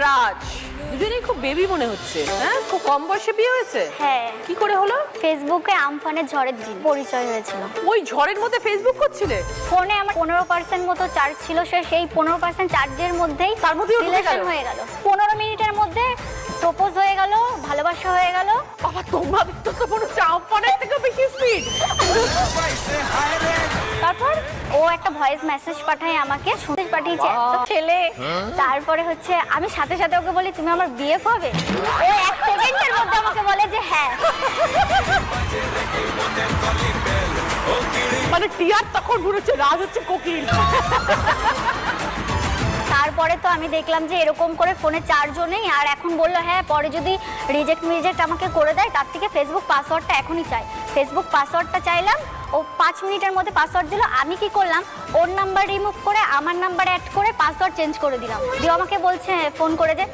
রাজ দুজনেই খুব বেবি মনে হচ্ছে। হ্যাঁ, খুব কম বয়সে বিয়ে হয়েছে। হ্যাঁ। কি করে হলো? ফেসবুকে আমফানের ঝড়ের দিন পরিচয় হয়েছিল। ওই ঝড়ের মধ্যে ফেসবুক করছিলে? ফোনে আমার 15% মতো চার্জ ছিল, সেই 15% চার্জের মধ্যেই তার মধ্যেই রিলেশন হয়ে গেল। 15 মিনিটের মধ্যে প্রপোজ হয়ে গেল, ভালোবাসা হয়ে গেল। বাবা, তোমাদের তো মনে হচ্ছে আমফানের থেকে বেশি স্পিড। তারপর ও একটা ভয়েস মেসেজ পাঠায় আমাকে, শুনতে পাঠিয়েছে একটা ছেলে। তারপরে হচ্ছে আমি সাথে সাথে ওকে বলি তুমি আমার বিএফ হবে। ও 1 সেকেন্ডের মধ্যে আমাকে বলে যে হ্যাঁ। মানে টিয়ার তখন ঘুরেছে, রাজ হচ্ছে কোকিল। তারপরে তো আমি দেখলাম যে এরকম করে ফোনে চার্জও নেই, আর এখন বললো হ্যাঁ পরে যদি রিজেক্ট আমাকে করে দেয়, তার থেকে ফেসবুক পাসওয়ার্ডটা এখনই চাই। ফেসবুক পাসওয়ার্ডটা চাইলাম, ও 5 মিনিটের মধ্যে পাসওয়ার্ড দিল। আমি কি করলাম, ওর নাম্বার রিমুভ করে আমার নাম্বার অ্যাড করে পাসওয়ার্ড চেঞ্জ করে দিলাম। দিয়ে আমাকে বলছে ফোন করে যে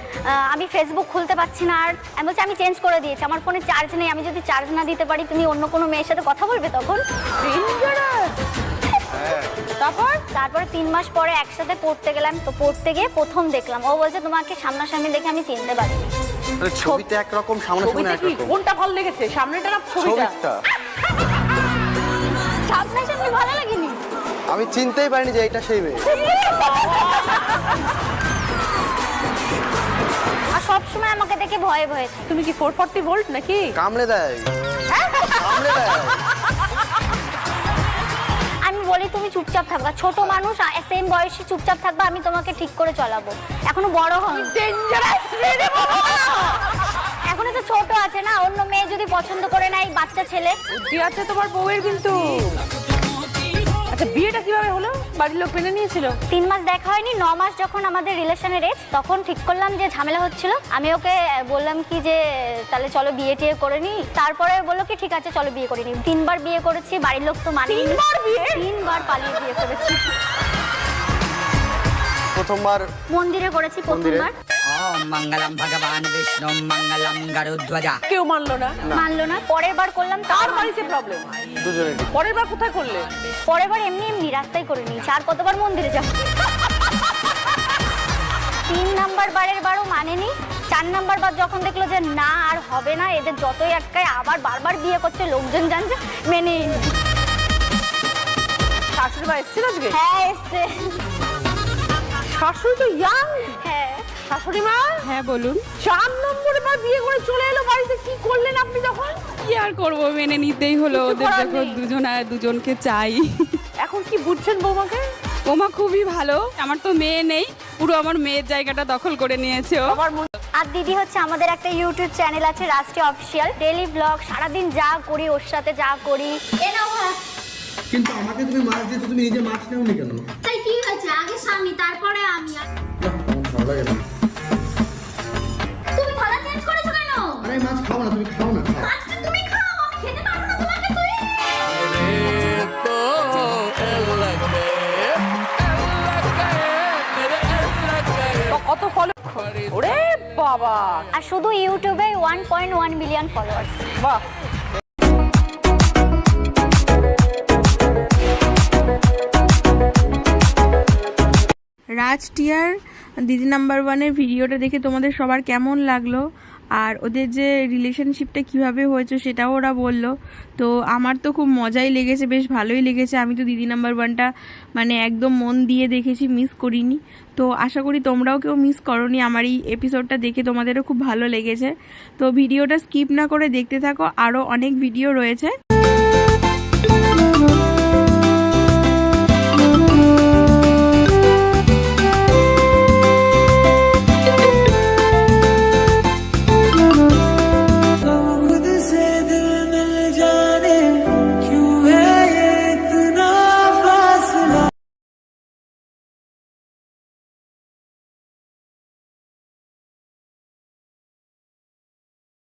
আমি ফেসবুক খুলতে পারছি না। আর আমি বলছি আমি চেঞ্জ করে দিয়েছি, আমার ফোনে চার্জ নেই, আমি যদি চার্জ না দিতে পারি তুমি অন্য কোনো মেয়ের সাথে কথা বলবে তখন। তারপরে 3 মাস পরে একসাথে পড়তে গেলাম। তো পড়তে গিয়ে প্রথম দেখলাম, ও বলছে তোমাকে সামনাসামনি দেখে আমি চিনতে পারিনি। ছবিতে একরকম, সামনাসামনি একরকম। কোনটা ভালো লেগেছে, সামনেটা না ছবিটা? সামনাসামনি ভালো লাগেনি, আমি চিনতেই পারিনি যে এটা সেই মেয়ে। আর সবসময় আমাকে দেখে ভয়ে ভয়ে। তুমি কি 440 ভোল্ট নাকি? কামড়ে দেয়, কামড়ে দেয়। আমি বলি তুমি চুপচাপ থাকবা, ছোট মানুষ সেম বয়সে চুপচাপ থাকবা, আমি তোমাকে ঠিক করে চলাবো। এখনো বড় হন, এখনো তো ছোট আছে না, অন্য মেয়ে যদি পছন্দ করে না, এই বাচ্চা ছেলে। বুদ্ধি আছে তোমার বউয়ের কিন্তু। আচ্ছা, বিয়েটা কিভাবে হলো? বাড়ির লোক মেনে নিয়েছিল? 3 মাস দেখা হয়নি, 9 মাস যখন আমাদের রিলেশনের এজ, তখন ঠিক করলাম যে ঝামেলা হচ্ছিল। আমি ওকে বললাম কি যে তাহলে চলো বিয়ে টিয়ে করে নি। তারপরে বললো কি ঠিক আছে চলো বিয়ে করে নি। 3 বার বিয়ে করেছি, বাড়ির লোক তো মানেনি। 3 বার বিয়ে? 3 বার পালিয়ে বিয়ে করেছি। প্রথমবার মন্দিরে করেছি প্রথমবার। ওম মঙ্গলম ভগবান বিষ্ণু মঙ্গলম গরুধ্বজা। কেউ মানলো না? মানলো না। পরের বার করলাম, তার বাড়িতে প্রবলেম। দুজনে। পরের বার কোথায় করলে? পরের বার এমনি এমনি রাস্তায় করে নিয়েছি। আর কতবার মন্দিরে যাব? 3 নাম্বার বারের বারও মানেনি। 4 নাম্বার বার যখন দেখলো যে না আর হবে না, এদের যতই আটকায় আবার বারবার বিয়ে করছে, লোকজন জানছে, মেনেই নি। শাশুড়ি মা এসেছিল আজকে? হ্যাঁ এসছে। শাশুড়ি তো ইয়াং। হ্যাঁ। শাশুড়ি মা? হ্যাঁ বলুন। 4 নম্বরে বার বিয়ে করে চলে এলো বাড়িতে, কি করলেন আপনি তখন? কি আর করবো, মেনে নিতেই হলো। কিছু ওদের করার যখন নেই। দুজনকে চাই। এখন কি বুঝছেন বৌমাকে? ওমা খুবই ভালো, আমার তো মেয়ে নেই, পুরো আমার মেয়ের জায়গাটা দখল করে নিয়েছে ও। আমার আর দিদি হচ্ছে আমাদের একটা ইউটিউব চ্যানেল আছে রাষ্ট্রীয় অফিসিয়াল, ডেইলি ব্লগ, সারাদিন যা করি ওর সাথে যা করি। কিন্তু আমাকে তুমি মাছ দিয়েছো, তুমি নিজে মাছ নেওনি কেন? তাই কি হয়েছে, আগে স্বামী তারপরে আমি। ভালো লাগে না। তুমি থালা চেঞ্জ করেছো কেন? আরে মাছ খাও না, তুমি খাও না, খাও। আজকে তুমি খাও, আমি খেতে পারবো না তোমাকে। তুই কত ফলো? ওরে বাবা! আর শুধু ইউটিউবে 1.1 মিলিয়ন ফলোয়ার্স। বাহ! রাজ টিয়ার দিদি নাম্বার 1-এর ভিডিওটা দেখে তোমাদের সবার কেমন লাগলো, আর ওদের যে রিলেশনশিপটা কিভাবে হয়েছে সেটাও ওরা বললো। তো আমার তো খুব মজাই লেগেছে, বেশ ভালোই লেগেছে। আমি তো দিদি নাম্বার 1টা মানে একদম মন দিয়ে দেখেছি, মিস করিনি। তো আশা করি তোমরাও কেউ মিস করোনি। আমার এই এপিসোডটা দেখে তোমাদেরও খুব ভালো লেগেছে। তো ভিডিওটা স্কিপ না করে দেখতে থাকো, আরও অনেক ভিডিও রয়েছে।